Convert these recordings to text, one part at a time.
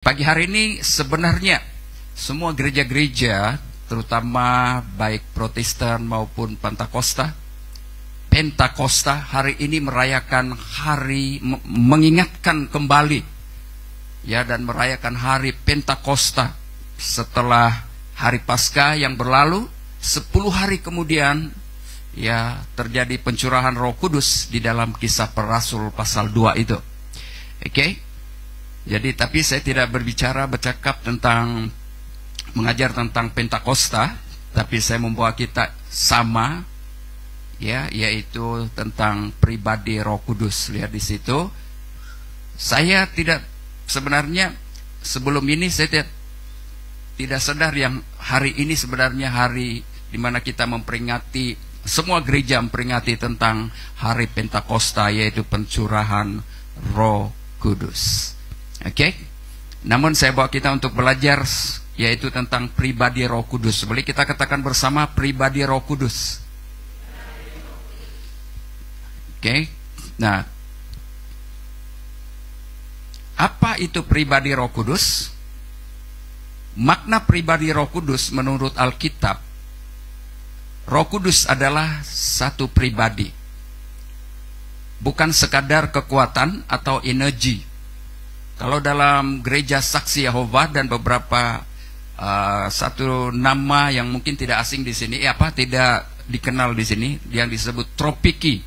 Pagi hari ini sebenarnya semua gereja-gereja, terutama baik Protestan maupun Pentakosta, hari ini merayakan hari, mengingatkan kembali ya, dan merayakan hari Pentakosta setelah hari Paskah yang berlalu. 10 hari kemudian ya terjadi pencurahan Roh Kudus di dalam Kisah Para Rasul pasal 2 itu. Oke. Jadi tapi saya tidak bercakap tentang mengajar tentang Pentakosta, tapi saya membawa kita sama ya, yaitu tentang pribadi Roh Kudus. Lihat di situ. Saya tidak, sebenarnya sebelum ini saya tidak sadar yang hari ini sebenarnya hari di mana kita memperingati, semua gereja memperingati tentang hari Pentakosta, yaitu pencurahan Roh Kudus. Oke. Namun saya bawa kita untuk belajar yaitu tentang pribadi Roh Kudus. Boleh kita katakan bersama pribadi Roh Kudus. Oke. Nah, apa itu pribadi Roh Kudus? Makna pribadi Roh Kudus menurut Alkitab, Roh Kudus adalah satu pribadi, bukan sekadar kekuatan atau energi. Kalau dalam gereja Saksi Yehova dan beberapa satu nama yang mungkin tidak asing di sini, tidak dikenal di sini, yang disebut tropiki.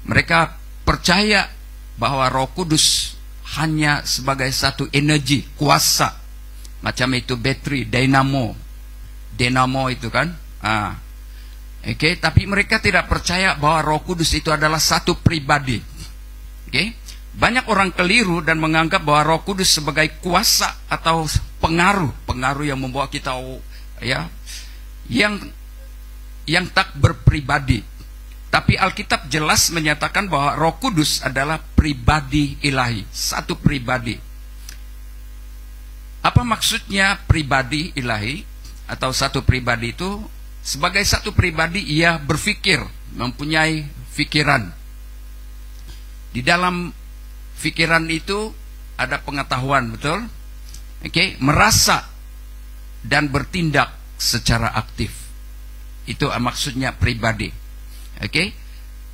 Mereka percaya bahwa Roh Kudus hanya sebagai satu energi, kuasa, macam itu bateri, dynamo itu kan. Oke, tapi mereka tidak percaya bahwa Roh Kudus itu adalah satu pribadi. Oke. Banyak orang keliru dan menganggap bahwa Roh Kudus sebagai kuasa atau pengaruh yang membawa kita ya, yang tak berpribadi. Tapi Alkitab jelas menyatakan bahwa Roh Kudus adalah pribadi ilahi, satu pribadi. Apa maksudnya pribadi ilahi atau satu pribadi itu? Sebagai satu pribadi ia berpikir, mempunyai pikiran. Di dalam pikiran itu ada pengetahuan, betul? Oke, merasa dan bertindak secara aktif. Itu maksudnya pribadi. Oke.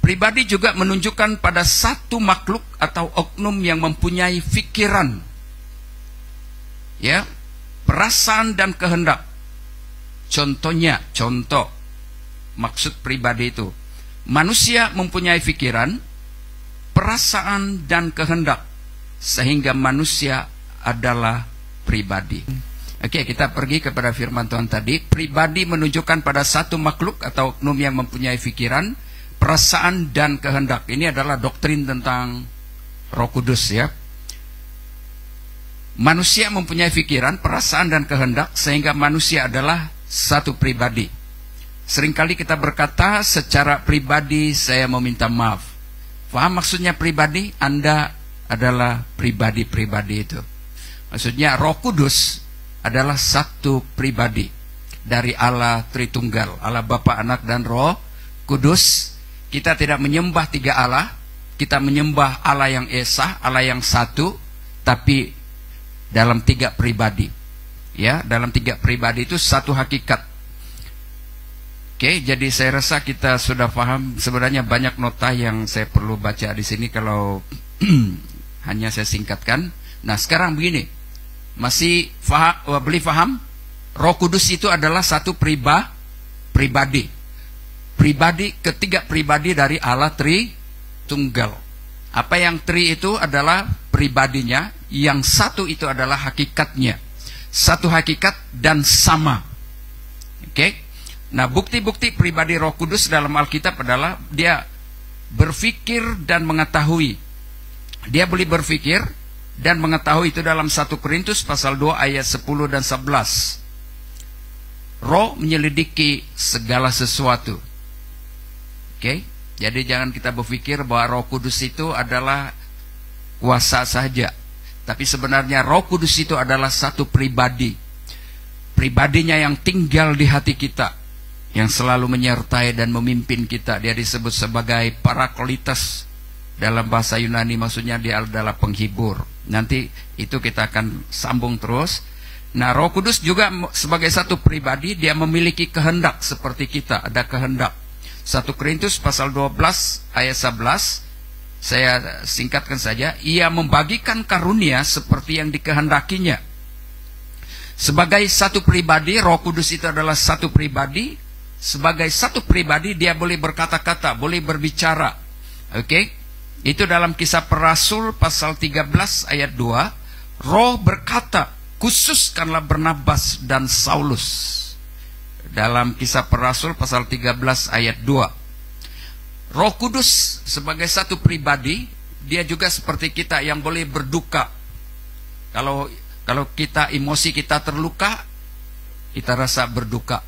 Pribadi juga menunjukkan pada satu makhluk atau oknum yang mempunyai pikiran, ya, perasaan dan kehendak. Contoh maksud pribadi itu, manusia mempunyai pikiran, perasaan dan kehendak, sehingga manusia adalah pribadi. Oke, kita pergi kepada firman Tuhan tadi. Pribadi menunjukkan pada satu makhluk atau oknum yang mempunyai pikiran, perasaan dan kehendak. Ini adalah doktrin tentang Roh Kudus ya. Manusia mempunyai pikiran, perasaan dan kehendak, sehingga manusia adalah satu pribadi. Seringkali kita berkata secara pribadi saya meminta maaf. Paham maksudnya pribadi? Anda adalah pribadi-pribadi itu. Maksudnya Roh Kudus adalah satu pribadi dari Allah Tritunggal, Allah Bapa, Anak dan Roh Kudus. Kita tidak menyembah tiga Allah, kita menyembah Allah yang esa, Allah yang satu, tapi dalam tiga pribadi. Ya, dalam tiga pribadi itu satu hakikat. Oke, jadi saya rasa kita sudah paham. Sebenarnya banyak nota yang saya perlu baca di sini kalau hanya saya singkatkan. Nah, sekarang begini, masih beli paham? Roh Kudus itu adalah satu pribadi. Ketiga pribadi dari Allah Tritunggal. Apa yang tri itu adalah pribadinya, yang satu itu adalah hakikatnya. Satu hakikat dan sama. Oke. Nah, bukti-bukti pribadi Roh Kudus dalam Alkitab adalah dia berpikir dan mengetahui. Dia boleh berpikir dan mengetahui, itu dalam 1 Korintus pasal 2 ayat 10 dan 11. Roh menyelidiki segala sesuatu. Oke. Jadi jangan kita berpikir bahwa Roh Kudus itu adalah kuasa saja. Tapi sebenarnya Roh Kudus itu adalah satu pribadi. Pribadinya yang tinggal di hati kita, yang selalu menyertai dan memimpin kita. Dia disebut sebagai Parakletos. Dalam bahasa Yunani maksudnya dia adalah penghibur. Nanti itu kita akan sambung terus. Nah, Roh Kudus juga sebagai satu pribadi, dia memiliki kehendak seperti kita, ada kehendak. 1 Korintus pasal 12 ayat 11, saya singkatkan saja, ia membagikan karunia seperti yang dikehendakinya. Sebagai satu pribadi, Roh Kudus itu adalah satu pribadi. Sebagai satu pribadi, dia boleh berkata-kata, boleh berbicara. Oke? Itu dalam Kisah Para Rasul pasal 13 ayat 2, Roh berkata, khususkanlah Barnabas dan Saulus. Dalam Kisah Para Rasul pasal 13 ayat 2. Roh Kudus sebagai satu pribadi, dia juga seperti kita yang boleh berduka. Kalau kita, emosi kita terluka, kita rasa berduka,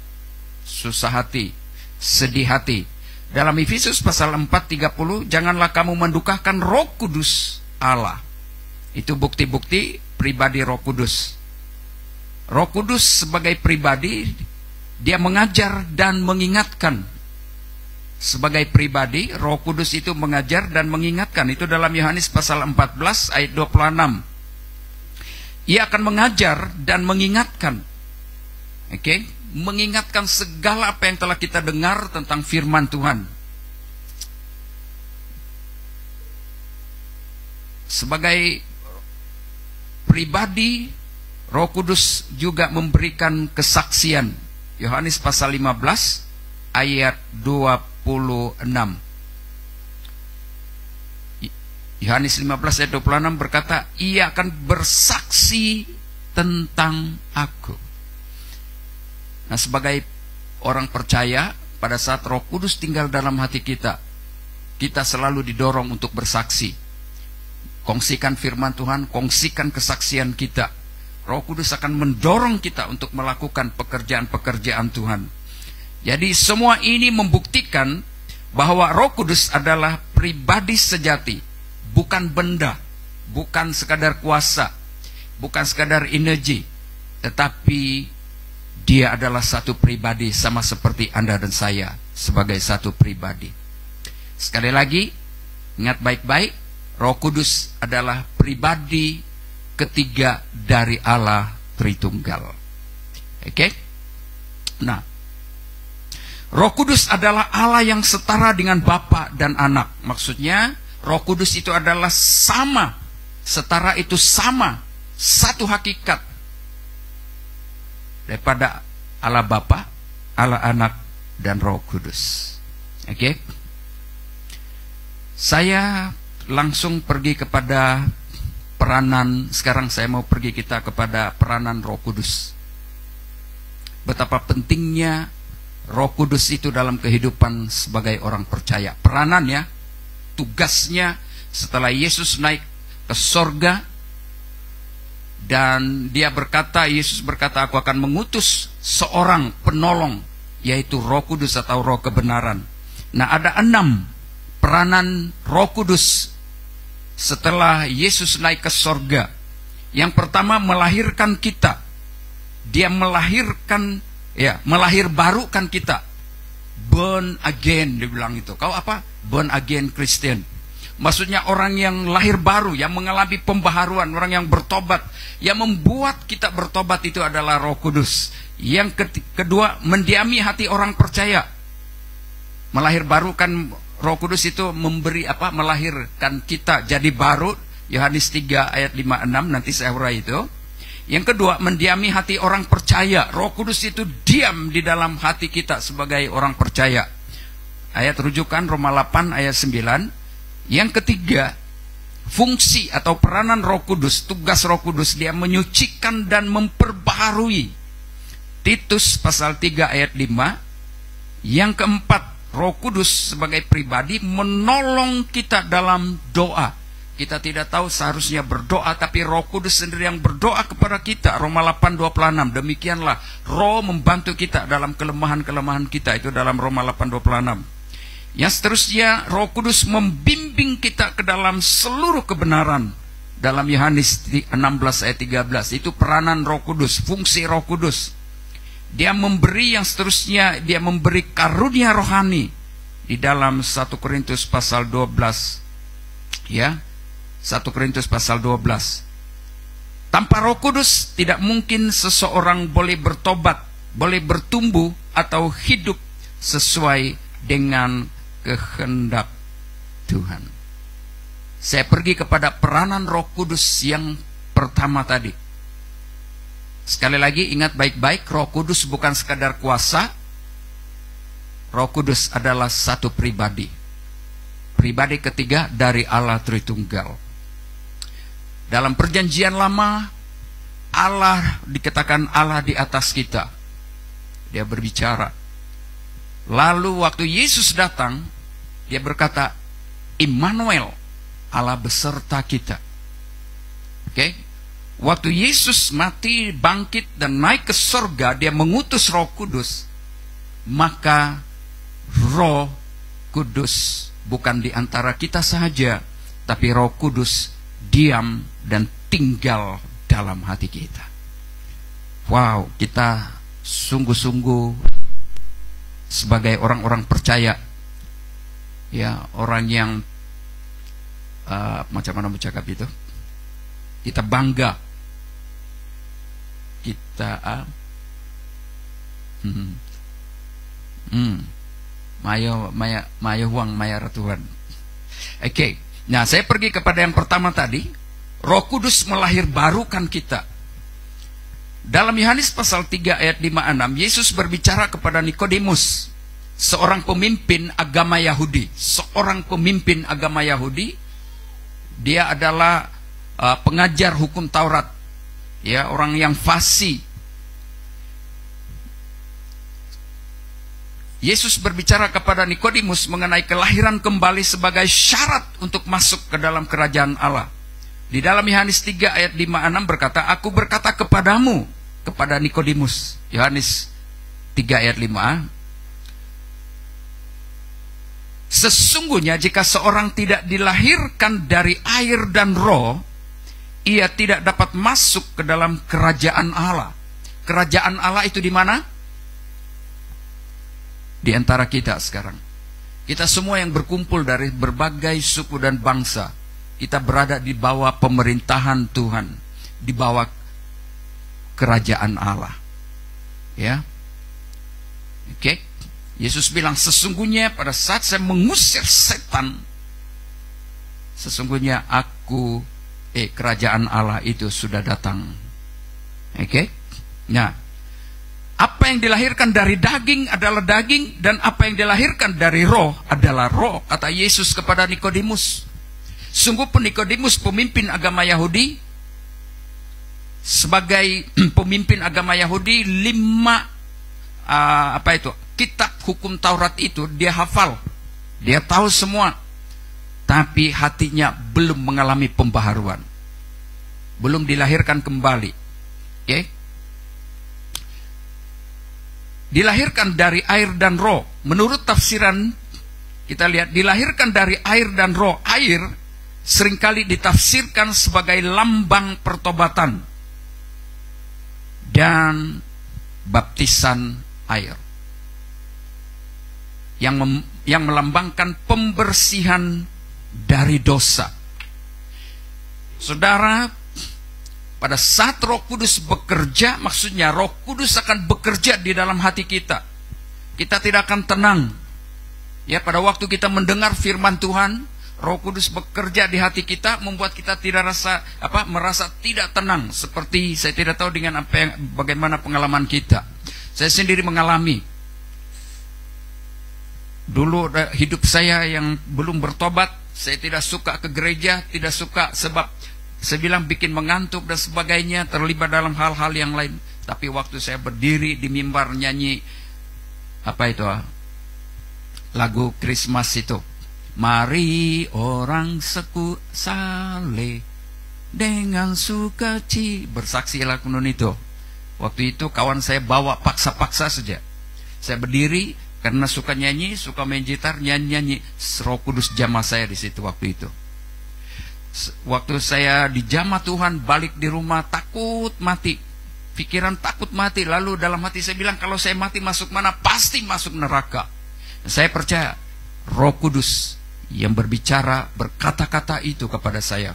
susah hati, sedih hati. Dalam Efesus pasal 4:30, janganlah kamu mendukakan Roh Kudus Allah. Itu bukti-bukti pribadi Roh Kudus. Roh Kudus sebagai pribadi, dia mengajar dan mengingatkan. Sebagai pribadi, Roh Kudus itu mengajar dan mengingatkan. Itu dalam Yohanes pasal 14 ayat 26. Ia akan mengajar dan mengingatkan. Oke? Mengingatkan segala apa yang telah kita dengar tentang firman Tuhan. Sebagai pribadi, Roh Kudus juga memberikan kesaksian. Yohanes pasal 15 ayat 26. Yohanes 15 ayat 26 berkata, ia akan bersaksi tentang aku. Nah, sebagai orang percaya, pada saat Roh Kudus tinggal dalam hati kita, kita selalu didorong untuk bersaksi. Kongsikan firman Tuhan, kongsikan kesaksian kita. Roh Kudus akan mendorong kita untuk melakukan pekerjaan-pekerjaan Tuhan. Jadi semua ini membuktikan bahwa Roh Kudus adalah pribadi sejati, bukan benda, bukan sekadar kuasa, bukan sekadar energi, tetapi dia adalah satu pribadi, sama seperti Anda dan saya sebagai satu pribadi. Sekali lagi, ingat baik-baik, Roh Kudus adalah pribadi ketiga dari Allah Tritunggal. Oke? Nah, Roh Kudus adalah Allah yang setara dengan Bapa dan Anak. Maksudnya, Roh Kudus itu adalah sama, setara itu sama, satu hakikat daripada Allah Bapa, Allah Anak, dan Roh Kudus. Oke? Saya langsung pergi kepada peranan. Sekarang saya mau pergi kita kepada peranan Roh Kudus. Betapa pentingnya Roh Kudus itu dalam kehidupan sebagai orang percaya. Peranannya, tugasnya setelah Yesus naik ke sorga, dan dia berkata, Yesus berkata, aku akan mengutus seorang penolong, yaitu Roh Kudus atau Roh kebenaran. Nah, ada 6 peranan Roh Kudus setelah Yesus naik ke sorga. Yang pertama, melahirkan kita. Dia melahirkan, melahir barukan kita. Born again, dibilang itu. Kau apa? Born again Christian. Maksudnya orang yang lahir baru, yang mengalami pembaharuan, orang yang bertobat. Yang membuat kita bertobat itu adalah Roh Kudus. Yang kedua, mendiami hati orang percaya. Melahir barukan Roh Kudus itu memberi apa? Melahirkan kita jadi baru. Yohanes 3 ayat 5-6, nanti saya urai itu. Yang kedua, mendiami hati orang percaya. Roh Kudus itu diam di dalam hati kita sebagai orang percaya. Ayat rujukan Roma 8 ayat 9. Yang ketiga, fungsi atau peranan Roh Kudus, tugas Roh Kudus, dia menyucikan dan memperbaharui. Titus pasal 3 ayat 5. Yang keempat, Roh Kudus sebagai pribadi menolong kita dalam doa. Kita tidak tahu seharusnya berdoa, tapi Roh Kudus sendiri yang berdoa kepada kita. Roma 8:26. Demikianlah Roh membantu kita dalam kelemahan-kelemahan kita. Itu dalam Roma 8:26. Yang seterusnya, Roh Kudus membimbing kita ke dalam seluruh kebenaran. Dalam Yohanes 16 ayat 13. Itu peranan Roh Kudus, fungsi Roh Kudus. Dia memberi, yang seterusnya, dia memberi karunia rohani. Di dalam 1 Korintus pasal 12. 1 Korintus pasal 12. Tanpa Roh Kudus tidak mungkin seseorang boleh bertobat, boleh bertumbuh atau hidup sesuai dengan kehendak Tuhan. Saya pergi kepada peranan Roh Kudus yang pertama tadi. Sekali lagi ingat baik-baik, Roh Kudus bukan sekadar kuasa. Roh Kudus adalah satu pribadi. Pribadi ketiga dari Allah Tritunggal. Dalam perjanjian lama, Allah dikatakan Allah di atas kita. Dia berbicara. Lalu waktu Yesus datang, dia berkata, Immanuel, Allah beserta kita. Oke? Waktu Yesus mati, bangkit, dan naik ke surga, dia mengutus Roh Kudus. Maka Roh Kudus bukan di antara kita saja, tapi Roh Kudus diam dan tinggal dalam hati kita. Wow, kita sungguh-sungguh sebagai orang-orang percaya, ya, orang yang macam mana bercakap itu, kita bangga, kita Maya Huang Maya Ratuhan. Oke. Nah, saya pergi kepada yang pertama tadi. Roh Kudus melahirbarukan kita. Dalam Yohanes pasal 3 ayat 5-6, Yesus berbicara kepada Nikodemus, seorang pemimpin agama Yahudi. Seorang pemimpin agama Yahudi. Dia adalah pengajar hukum Taurat, ya, orang yang fasih. Yesus berbicara kepada Nikodemus mengenai kelahiran kembali sebagai syarat untuk masuk ke dalam kerajaan Allah. Di dalam Yohanes 3 ayat 5-6 berkata, Aku berkata kepadamu, kepada Nikodemus. Yohanes 3 ayat 5. Sesungguhnya jika seorang tidak dilahirkan dari air dan roh, ia tidak dapat masuk ke dalam kerajaan Allah. Kerajaan Allah itu di mana? Di antara kita sekarang. Kita semua yang berkumpul dari berbagai suku dan bangsa, kita berada di bawah pemerintahan Tuhan, di bawah kerajaan Allah. Ya. Oke. Yesus bilang, sesungguhnya pada saat saya mengusir setan, sesungguhnya kerajaan Allah itu sudah datang. Oke. Nah, apa yang dilahirkan dari daging adalah daging, dan apa yang dilahirkan dari roh adalah roh, kata Yesus kepada Nikodemus. Sungguh pun Nikodemus pemimpin agama Yahudi, sebagai pemimpin agama Yahudi, 5 kitab hukum Taurat itu dia hafal, dia tahu semua, tapi hatinya belum mengalami pembaharuan, belum dilahirkan kembali. Oke? Dilahirkan dari air dan roh. Menurut tafsiran, kita lihat, dilahirkan dari air dan roh. Air seringkali ditafsirkan sebagai lambang pertobatan dan baptisan air, yang melambangkan pembersihan dari dosa. Saudara, pada saat Roh Kudus bekerja, maksudnya Roh Kudus akan bekerja di dalam hati kita. Kita tidak akan tenang. Ya, pada waktu kita mendengar firman Tuhan, Roh Kudus bekerja di hati kita, membuat kita tidak merasa tidak tenang. Seperti saya tidak tahu dengan bagaimana pengalaman kita. Saya sendiri mengalami. Dulu hidup saya yang belum bertobat, saya tidak suka ke gereja, tidak suka sebab saya bilang bikin mengantuk dan sebagainya, terlibat dalam hal-hal yang lain. Tapi waktu saya berdiri di mimbar nyanyi lagu Christmas itu, mari orang saleh dengan sukacita, bersaksilah kunun itu. Waktu itu kawan saya bawa paksa-paksa saja. Saya berdiri karena suka nyanyi, suka main gitar, nyanyi. Roh Kudus jamah saya di situ waktu itu. Waktu saya dijamah Tuhan, balik di rumah takut mati, pikiran takut mati. Lalu dalam hati saya bilang, kalau saya mati masuk mana? Pasti masuk neraka. Saya percaya Roh Kudus yang berbicara, berkata-kata itu kepada saya.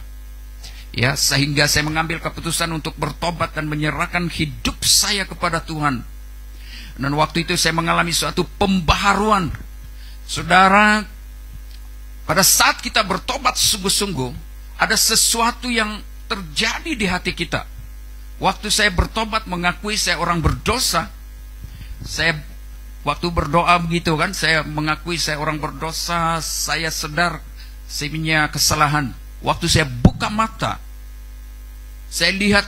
Ya, sehingga saya mengambil keputusan untuk bertobat dan menyerahkan hidup saya kepada Tuhan. Dan waktu itu saya mengalami suatu pembaharuan. Saudara, pada saat kita bertobat sungguh-sungguh, ada sesuatu yang terjadi di hati kita. Waktu saya bertobat, mengakui saya orang berdosa, saya waktu berdoa begitu kan, saya mengakui saya orang berdosa, saya sadar saya punya kesalahan. Waktu saya buka mata, saya lihat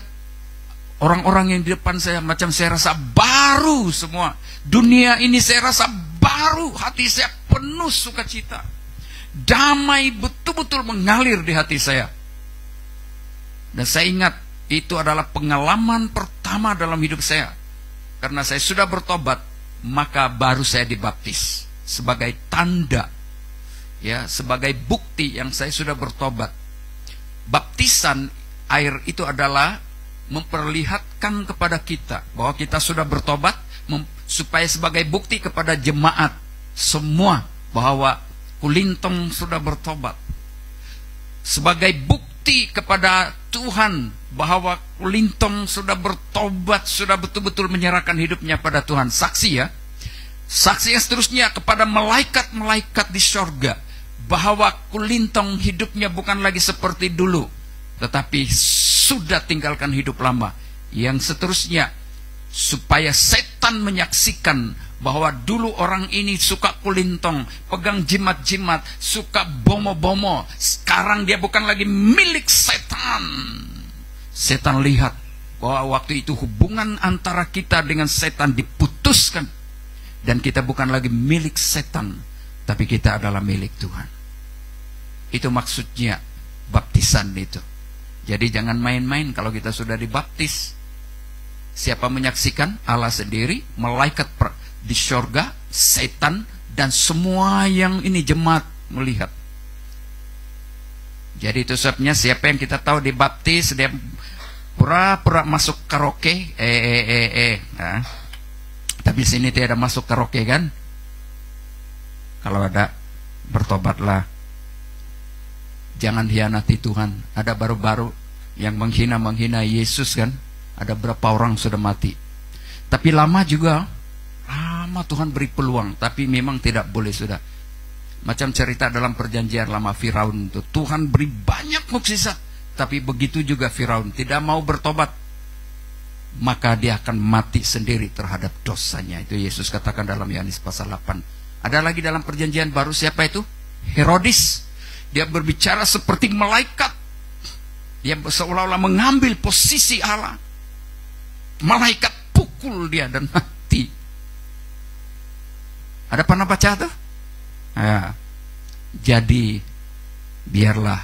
orang-orang yang di depan saya, macam saya rasa baru semua. Dunia ini saya rasa baru, hati saya penuh sukacita. Damai betul-betul mengalir di hati saya. Dan saya ingat, itu adalah pengalaman pertama dalam hidup saya. Karena saya sudah bertobat, maka baru saya dibaptis. Sebagai tanda, ya, sebagai bukti yang saya sudah bertobat. Baptisan air itu adalah memperlihatkan kepada kita bahwa kita sudah bertobat, supaya sebagai bukti kepada jemaat semua bahwa Kulintong sudah bertobat. Sebagai bukti kepada Tuhan bahwa Kulintong sudah bertobat, sudah betul-betul menyerahkan hidupnya pada Tuhan. Saksi ya. Saksi yang seterusnya kepada malaikat-malaikat di sorga bahwa Kulintong hidupnya bukan lagi seperti dulu, tetapi sudah tinggalkan hidup lama. Yang seterusnya, supaya setan menyaksikan bahwa dulu orang ini suka kulintong, pegang jimat-jimat, suka bomo-bomo. Sekarang dia bukan lagi milik setan. Setan lihat bahwa waktu itu hubungan antara kita dengan setan diputuskan. Dan kita bukan lagi milik setan, tapi kita adalah milik Tuhan. Itu maksudnya baptisan itu. Jadi jangan main-main kalau kita sudah dibaptis. Siapa menyaksikan? Allah sendiri, malaikat di surga, setan, dan semua yang ini jemaat melihat. Jadi itu sebabnya siapa yang kita tahu dibaptis, dia pura-pura masuk karaoke, nah. Tapi sini tidak ada masuk karaoke kan? Kalau ada, bertobatlah. Jangan hianati Tuhan. Ada baru-baru yang menghina Yesus kan? Ada berapa orang sudah mati. Tapi lama juga, lama Tuhan beri peluang, tapi memang tidak boleh sudah. Macam cerita dalam perjanjian lama Firaun itu, Tuhan beri banyak mukjizat, tapi begitu juga Firaun tidak mau bertobat, maka dia akan mati sendiri terhadap dosanya. Itu Yesus katakan dalam Yohanes pasal 8. Ada lagi dalam perjanjian baru, siapa itu? Herodes. Dia berbicara seperti malaikat. Dia seolah-olah mengambil posisi Allah. Malaikat pukul dia dan mati. Ada pernah baca tuh? Ya. Jadi biarlah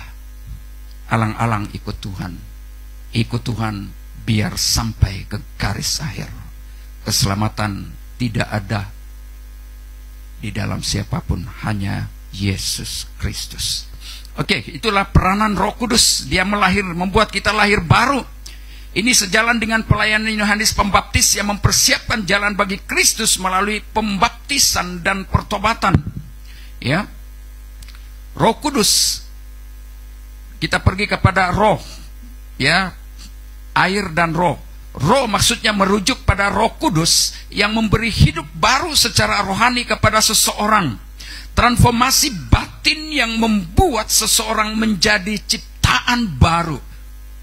alang-alang ikut Tuhan. Ikut Tuhan biar sampai ke garis akhir. Keselamatan tidak ada di dalam siapapun, hanya Yesus Kristus. Oke, itulah peranan Roh Kudus. Dia membuat kita lahir baru. Ini sejalan dengan pelayanan Yohanes Pembaptis yang mempersiapkan jalan bagi Kristus melalui pembaptisan dan pertobatan. Ya, Roh Kudus. Kita pergi kepada Roh, ya, air dan Roh. Roh maksudnya merujuk pada Roh Kudus yang memberi hidup baru secara rohani kepada seseorang. Transformasi batin yang membuat seseorang menjadi ciptaan baru.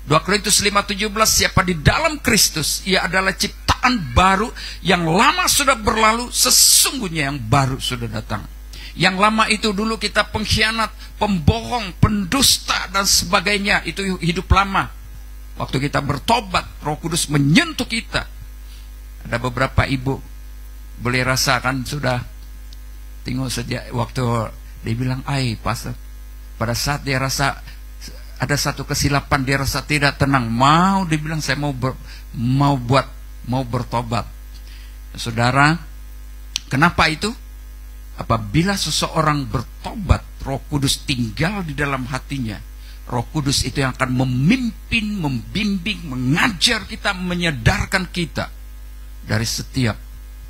2 Korintus 5:17, siapa di dalam Kristus, ia adalah ciptaan baru, yang lama sudah berlalu, sesungguhnya yang baru sudah datang. Yang lama itu dulu kita pengkhianat, pembohong, pendusta dan sebagainya, itu hidup lama. Waktu kita bertobat, Roh Kudus menyentuh kita. Ada beberapa ibu boleh rasakan sudah tengok sejak waktu dia bilang, pastor, pada saat dia rasa ada satu kesilapan, dia rasa tidak tenang, dia bilang saya mau bertobat. Saudara, kenapa itu? Apabila seseorang bertobat, Roh Kudus tinggal di dalam hatinya. Roh Kudus itu yang akan memimpin, membimbing, mengajar kita, menyadarkan kita dari setiap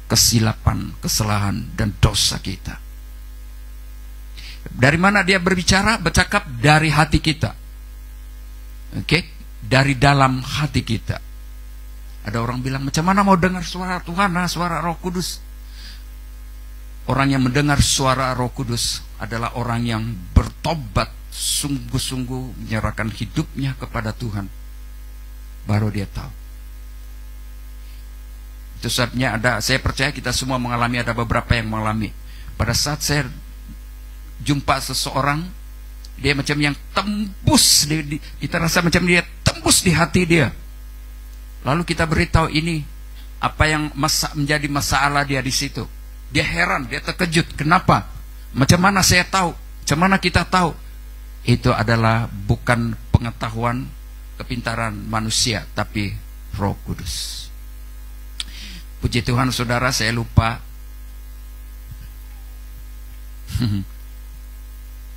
kesilapan, kesalahan, dan dosa kita. Dari mana dia berbicara? Bercakap dari hati kita. Oke, dari dalam hati kita. Ada orang bilang, macam mana mau dengar suara Tuhan, suara Roh Kudus? Orang yang mendengar suara Roh Kudus adalah orang yang bertobat, sungguh-sungguh menyerahkan hidupnya kepada Tuhan. Baru dia tahu. Itu sebabnya saya percaya kita semua mengalami, ada beberapa yang mengalami. Pada saat saya jumpa seseorang, dia macam yang tembus, kita rasa macam dia tembus di hati dia. Lalu kita beritahu ini apa yang menjadi masalah dia di situ. Dia heran, dia terkejut. Kenapa? Macam mana saya tahu? Macam mana kita tahu? Itu adalah bukan pengetahuan, kepintaran manusia, tapi Roh Kudus. Puji Tuhan, saudara, saya lupa.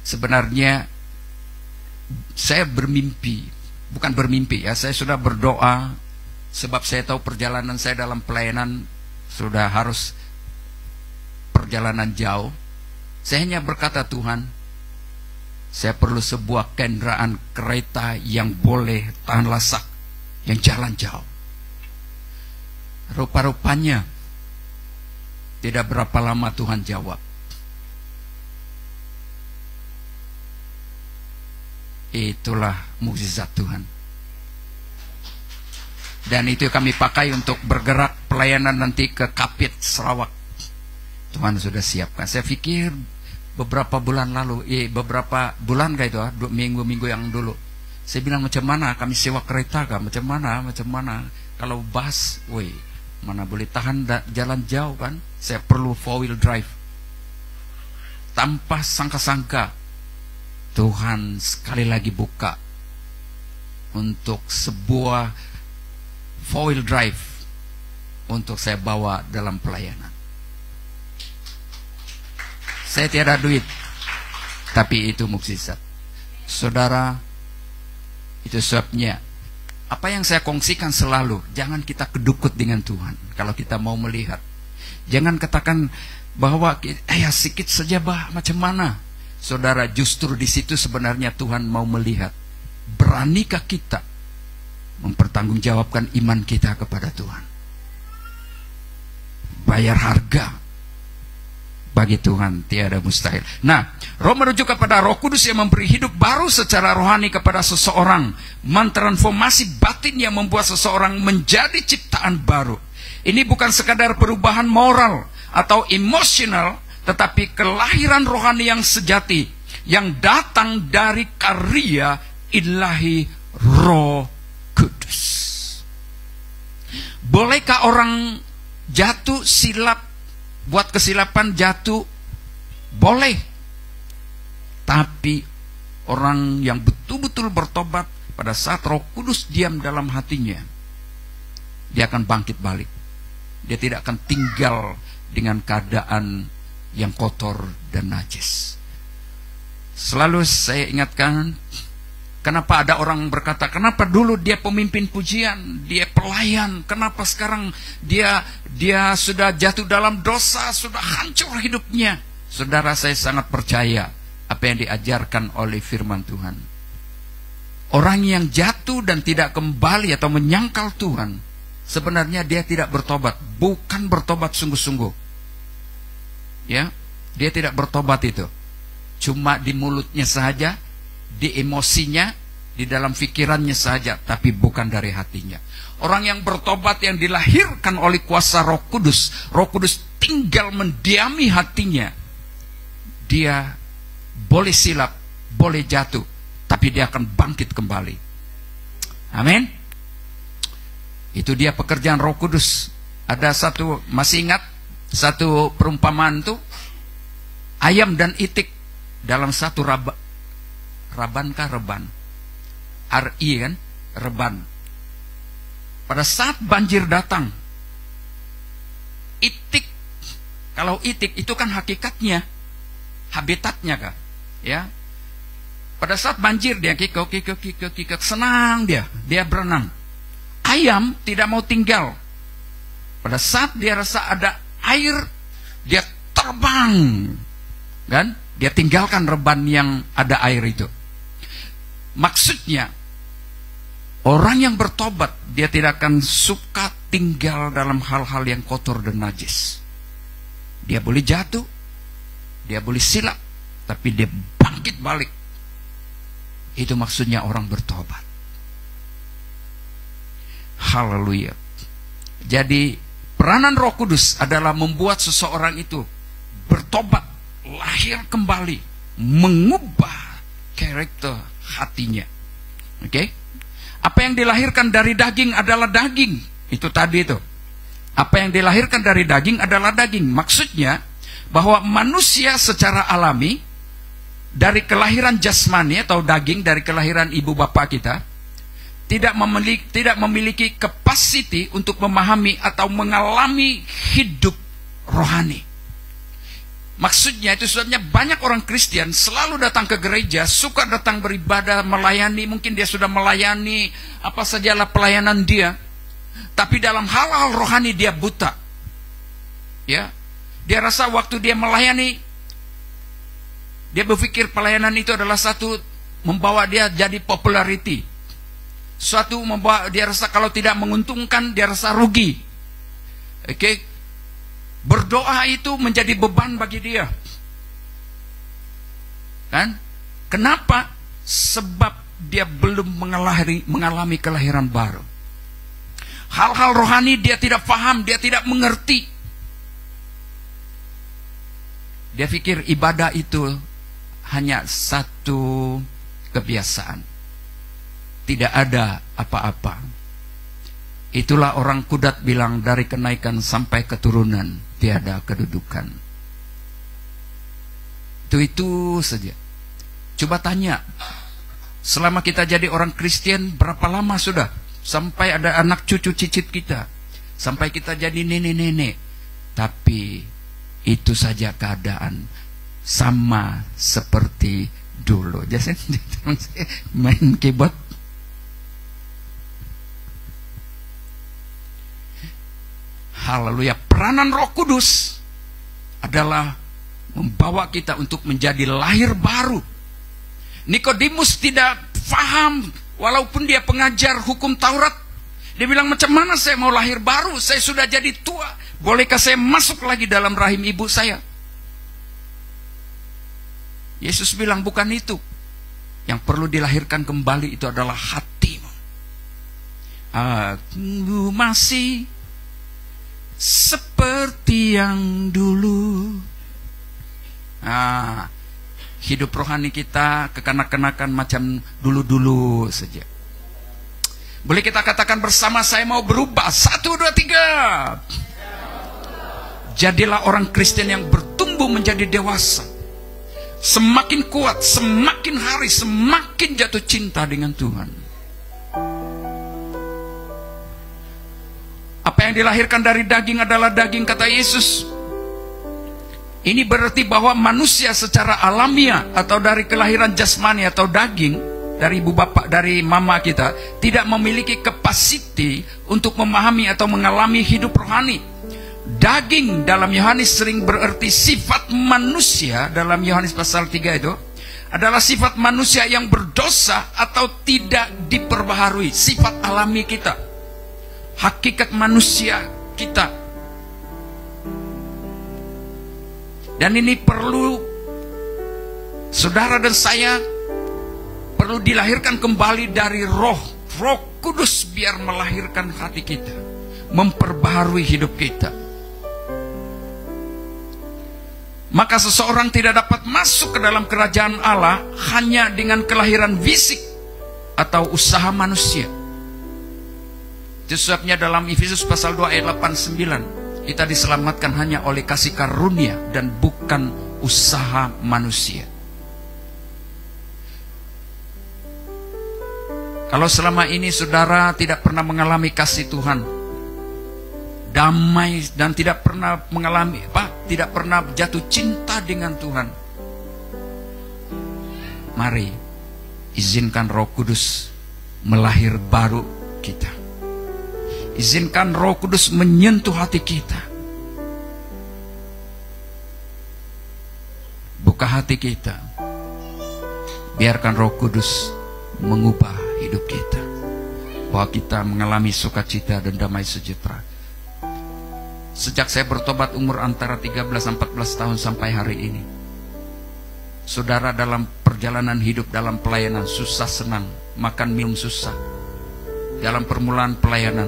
Sebenarnya saya bermimpi, bukan bermimpi ya, saya sudah berdoa, sebab saya tahu perjalanan saya dalam pelayanan sudah harus perjalanan jauh. Saya hanya berkata, Tuhan, saya perlu sebuah kendaraan kereta yang boleh tahan lasak, yang jalan jauh. Rupa-rupanya tidak berapa lama Tuhan jawab. Itulah mukjizat Tuhan. Dan itu kami pakai untuk bergerak pelayanan nanti ke Kapit, Sarawak. Tuhan sudah siapkan. Saya pikir beberapa bulan lalu, beberapa bulan kayak itu, 2 minggu yang dulu, saya bilang, macam mana kami sewa kereta kah? Macam mana? Kalau bus, mana boleh tahan jalan jauh kan? Saya perlu 4-wheel drive. Tanpa sangka-sangka, Tuhan sekali lagi buka untuk sebuah 4-wheel drive untuk saya bawa dalam pelayanan. Saya tiada duit, tapi itu mukjizat. Saudara, itu sebabnya apa yang saya kongsikan selalu, jangan kita kedukut dengan Tuhan kalau kita mau melihat. Jangan katakan bahwa sedikit saja macam mana. Saudara, justru di situ sebenarnya Tuhan mau melihat, beranikah kita mempertanggungjawabkan iman kita kepada Tuhan. Bayar harga bagi Tuhan tiada mustahil. Nah, Roh merujuk kepada Roh Kudus yang memberi hidup baru secara rohani kepada seseorang, mentransformasi batin yang membuat seseorang menjadi ciptaan baru. Ini bukan sekadar perubahan moral atau emosional, tetapi kelahiran rohani yang sejati, yang datang dari karya ilahi Roh Kudus. Bolehkah orang jatuh silap, buat kesilapan jatuh? Boleh. Tapi orang yang betul-betul bertobat, pada saat Roh Kudus diam dalam hatinya, dia akan bangkit balik. Dia tidak akan tinggal dengan keadaan yang kotor dan najis. Selalu saya ingatkan, kenapa ada orang berkata, kenapa dulu dia pemimpin pujian, dia pelayan, kenapa sekarang dia sudah jatuh dalam dosa, sudah hancur hidupnya. Saudara, saya sangat percaya apa yang diajarkan oleh firman Tuhan. Orang yang jatuh dan tidak kembali atau menyangkal Tuhan, sebenarnya dia tidak bertobat, bukan bertobat sungguh-sungguh. Ya, dia tidak bertobat itu. Cuma di mulutnya saja, di emosinya, di dalam pikirannya saja, tapi bukan dari hatinya. Orang yang bertobat, yang dilahirkan oleh kuasa Roh Kudus tinggal mendiami hatinya. Dia boleh silap, boleh jatuh, tapi dia akan bangkit kembali. Amin. Itu dia pekerjaan Roh Kudus. Ada satu, masih ingat satu perumpamaan itu, ayam dan itik dalam satu rabankah reban, RI kan, reban. Pada saat banjir datang, itik, kalau itik itu kan hakikatnya, habitatnya kan, ya. Pada saat banjir dia kikuk, senang dia berenang. Ayam tidak mau tinggal. Pada saat dia rasa ada air, dia terbang, kan? Dia tinggalkan reban yang ada air itu. Maksudnya, Orang yang bertobat, dia tidak akan suka tinggal dalam hal-hal yang kotor dan najis. Dia boleh jatuh, dia boleh silap, tapi dia bangkit balik. Itu maksudnya orang bertobat. Haleluya. Jadi peranan Roh Kudus adalah membuat seseorang itu bertobat, lahir kembali, mengubah karakter hatinya. Oke? Apa yang dilahirkan dari daging adalah daging. Itu tadi itu. Apa yang dilahirkan dari daging adalah daging. Maksudnya bahwa manusia secara alami dari kelahiran jasmani atau daging, dari kelahiran ibu bapak kita, tidak memiliki capacity untuk memahami atau mengalami hidup rohani. Maksudnya itu sebabnya banyak orang Kristen selalu datang ke gereja, suka datang beribadah, melayani, mungkin dia sudah melayani apa sajalah pelayanan dia, tapi dalam hal-hal rohani dia buta. Ya, dia rasa waktu dia melayani, dia berpikir pelayanan itu adalah satu membawa dia jadi popularity, suatu membawa dia rasa kalau tidak menguntungkan dia rasa rugi. Oke. Berdoa itu menjadi beban bagi dia. Kan? Kenapa? Sebab dia belum mengalami kelahiran baru. Hal-hal rohani dia tidak paham, dia tidak mengerti. Dia pikir ibadah itu hanya satu kebiasaan. Tidak ada apa-apa. Itulah orang Kudat bilang, dari kenaikan sampai keturunan tiada kedudukan. Itu saja. Coba tanya, selama kita jadi orang Kristen berapa lama sudah? Sampai ada anak cucu cicit kita, sampai kita jadi nenek-nenek. Tapi itu saja keadaan, sama seperti dulu. Jadi main keyboard. Haleluya. Peranan Roh Kudus adalah membawa kita untuk menjadi lahir baru. Nikodemus tidak paham, walaupun dia pengajar hukum Taurat. Dia bilang, macam mana saya mau lahir baru? Saya sudah jadi tua. Bolehkah saya masuk lagi dalam rahim ibu saya? Yesus bilang, bukan itu. Yang perlu dilahirkan kembali itu adalah hatimu. Aku masih seperti yang dulu. Hidup rohani kita kekanak-kanakan macam dulu-dulu saja. Boleh kita katakan bersama, saya mau berubah. 1, 2, 3. Jadilah orang Kristen yang bertumbuh menjadi dewasa, semakin kuat, semakin hari semakin jatuh cinta dengan Tuhan. Apa yang dilahirkan dari daging adalah daging, kata Yesus. Ini berarti bahwa manusia secara alamiah atau dari kelahiran jasmani atau daging, dari ibu bapak, dari mama kita, tidak memiliki kapasiti untuk memahami atau mengalami hidup rohani. Daging dalam Yohanes sering berarti sifat manusia. Dalam Yohanes pasal 3 itu adalah sifat manusia yang berdosa atau tidak diperbaharui. Sifat alami kita, hakikat manusia kita. Dan ini perlu saudara dan saya perlu dilahirkan kembali dari Roh Kudus, biar melahirkan hati kita, memperbaharui hidup kita. Maka seseorang tidak dapat masuk ke dalam kerajaan Allah hanya dengan kelahiran fisik atau usaha manusia. Itu sebabnya dalam Efesus pasal 2 ayat 8-9, kita diselamatkan hanya oleh kasih karunia dan bukan usaha manusia. Kalau selama ini saudara tidak pernah mengalami kasih Tuhan, damai, dan tidak pernah mengalami tidak pernah jatuh cinta dengan Tuhan, mari izinkan Roh Kudus melahir baru kita. Izinkan Roh Kudus menyentuh hati kita. Buka hati kita. Biarkan Roh Kudus mengubah hidup kita. bahwa kita mengalami sukacita dan damai sejahtera. Sejak saya bertobat umur antara 13-14 tahun sampai hari ini, saudara, dalam perjalanan hidup, dalam pelayanan, susah senang, makan minum susah. Dalam permulaan pelayanan,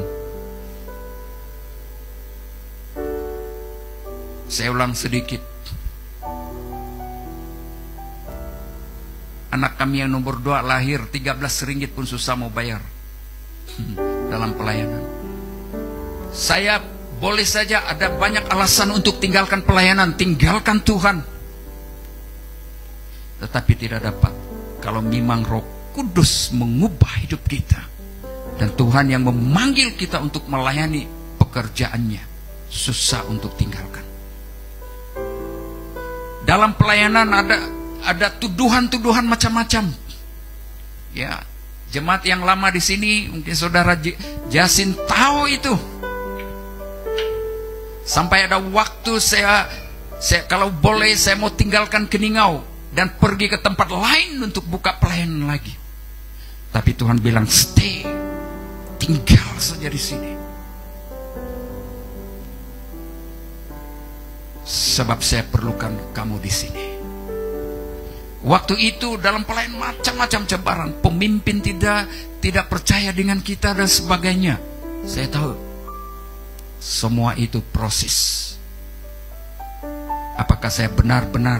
saya ulang sedikit, anak kami yang nomor 2 lahir, 13 ringgit pun susah mau bayar. Dalam pelayanan, saya boleh saja ada banyak alasan untuk tinggalkan pelayanan, tinggalkan Tuhan, tetapi tidak dapat kalau memang Roh Kudus mengubah hidup kita, dan Tuhan yang memanggil kita untuk melayani pekerjaannya, susah untuk tinggalkan. Dalam pelayanan ada tuduhan-tuduhan macam-macam. Ya, jemaat yang lama di sini, mungkin saudara Jasin tahu itu. Sampai ada waktu saya kalau boleh saya mau tinggalkan Keningau dan pergi ke tempat lain untuk buka pelayanan lagi. Tapi Tuhan bilang, stay, tinggal saja di sini. Sebab saya perlukan kamu di sini. Waktu itu dalam pelayanan macam-macam cabaran, pemimpin tidak percaya dengan kita dan sebagainya. Saya tahu semua itu proses. Apakah saya benar-benar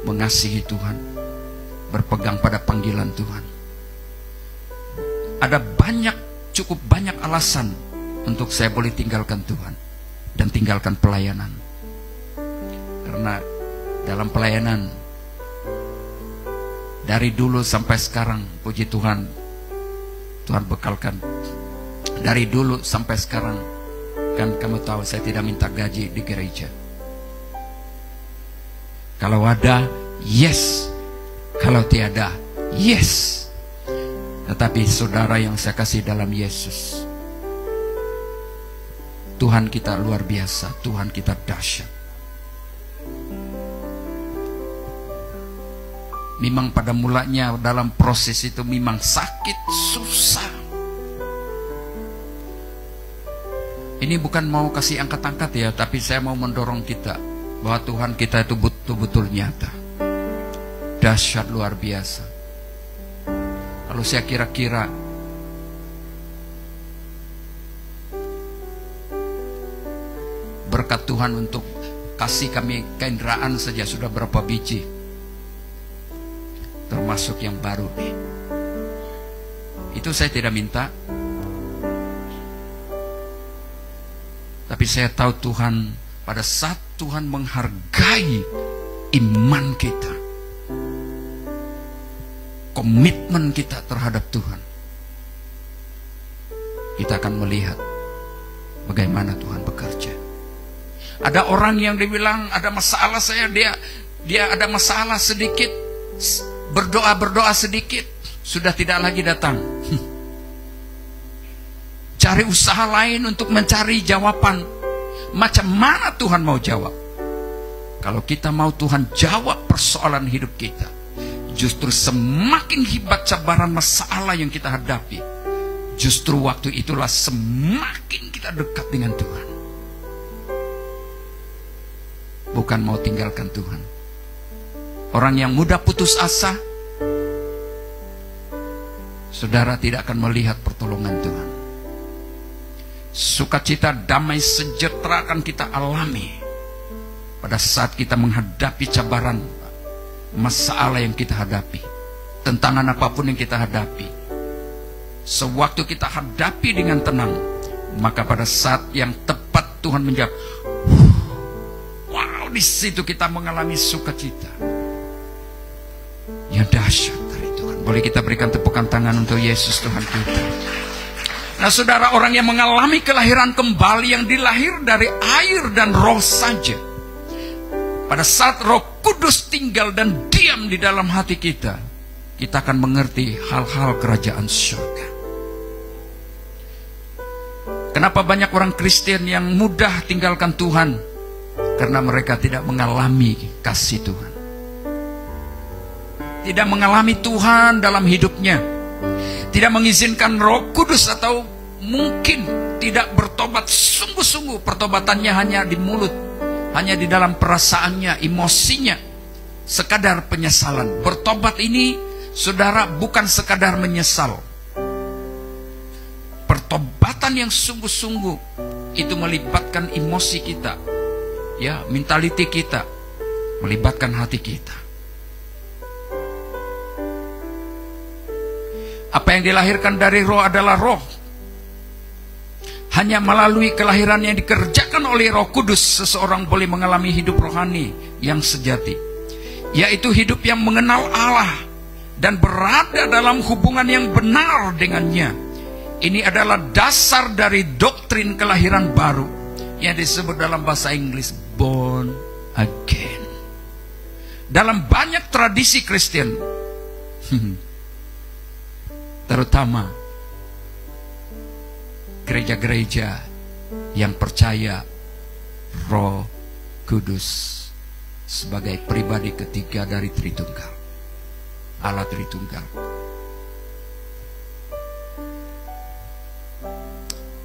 mengasihi Tuhan, berpegang pada panggilan Tuhan? Ada cukup banyak alasan untuk saya boleh tinggalkan Tuhan dan tinggalkan pelayanan. Karena dalam pelayanan, dari dulu sampai sekarang, puji Tuhan, Tuhan bekalkan. Dari dulu sampai sekarang, kan kamu tahu saya tidak minta gaji di gereja. Kalau ada, yes. Kalau tiada, yes. Tetapi saudara yang saya kasih dalam Yesus, Tuhan kita luar biasa, Tuhan kita dahsyat. Memang pada mulanya dalam proses itu memang sakit, susah. Ini bukan mau kasih angkat-angkat ya, tapi saya mau mendorong kita bahwa Tuhan kita itu betul-betul nyata, dahsyat, luar biasa. Kalau saya kira-kira berkat Tuhan untuk kasih kami kendaraan saja sudah berapa biji, termasuk yang baru nih. Itu saya tidak minta, tapi saya tahu Tuhan, pada saat Tuhan menghargai iman kita, komitmen kita terhadap Tuhan, kita akan melihat bagaimana Tuhan bekerja. Ada orang yang dibilang ada masalah, dia ada masalah sedikit, berdoa sedikit, sudah tidak lagi datang. Cari usaha lain untuk mencari jawaban. Macam mana Tuhan mau jawab? Kalau kita mau Tuhan jawab persoalan hidup kita, justru semakin hebat cabaran masalah yang kita hadapi, justru waktu itulah semakin kita dekat dengan Tuhan. Bukan mau tinggalkan Tuhan. Orang yang mudah putus asa, saudara tidak akan melihat pertolongan Tuhan. Sukacita, damai sejahtera akan kita alami pada saat kita menghadapi cabaran, masalah yang kita hadapi, tentangan apapun yang kita hadapi. Sewaktu kita hadapi dengan tenang, maka pada saat yang tepat Tuhan menjawab, wow, di situ kita mengalami sukacita yang dahsyat dari Tuhan. Boleh kita berikan tepukan tangan untuk Yesus Tuhan kita. Nah saudara, orang yang mengalami kelahiran kembali, yang dilahir dari air dan roh saja, pada saat Roh Kudus tinggal dan diam di dalam hati kita, kita akan mengerti hal-hal kerajaan surga. Kenapa banyak orang Kristen yang mudah tinggalkan Tuhan? Karena mereka tidak mengalami kasih Tuhan, tidak mengalami Tuhan dalam hidupnya. tidak mengizinkan Roh Kudus, atau mungkin tidak bertobat sungguh-sungguh. Pertobatannya hanya di mulut, hanya di dalam perasaannya, emosinya, sekadar penyesalan. Bertobat ini, saudara, bukan sekadar menyesal. Pertobatan yang sungguh-sungguh itu melibatkan emosi kita, ya, mentality kita, melibatkan hati kita. Apa yang dilahirkan dari roh adalah roh. Hanya melalui kelahiran yang dikerjakan oleh Roh Kudus, seseorang boleh mengalami hidup rohani yang sejati, yaitu hidup yang mengenal Allah dan berada dalam hubungan yang benar dengannya. Ini adalah dasar dari doktrin kelahiran baru yang disebut dalam bahasa Inggris born again. Dalam banyak tradisi Kristen, terutama gereja-gereja yang percaya Roh Kudus sebagai pribadi ketiga dari Tritunggal, Allah Tritunggal.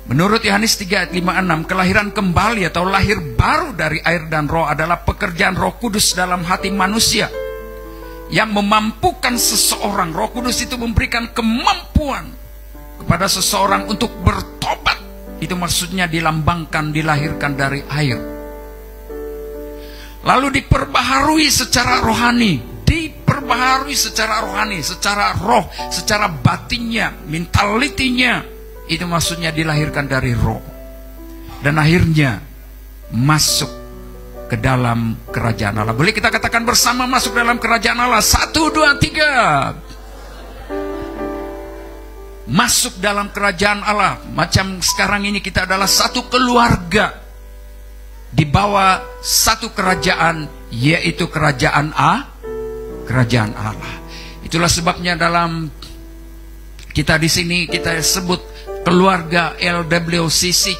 Menurut Yohanes 3 ayat 5-6, kelahiran kembali atau lahir baru dari air dan roh adalah pekerjaan Roh Kudus dalam hati manusia yang memampukan seseorang. Roh Kudus itu memberikan kemampuan kepada seseorang untuk bertobat. Itu maksudnya dilambangkan, dilahirkan dari air. Lalu diperbaharui secara rohani, secara roh, secara batinnya, mentalitinya. Itu maksudnya dilahirkan dari roh. Dan akhirnya masuk ke dalam kerajaan Allah. Boleh kita katakan bersama, masuk dalam kerajaan Allah. 1, 2, 3. Masuk dalam kerajaan Allah. Macam sekarang ini kita adalah satu keluarga di bawah satu kerajaan, yaitu kerajaan Allah. Itulah sebabnya dalam kita di sini kita sebut keluarga LWCC.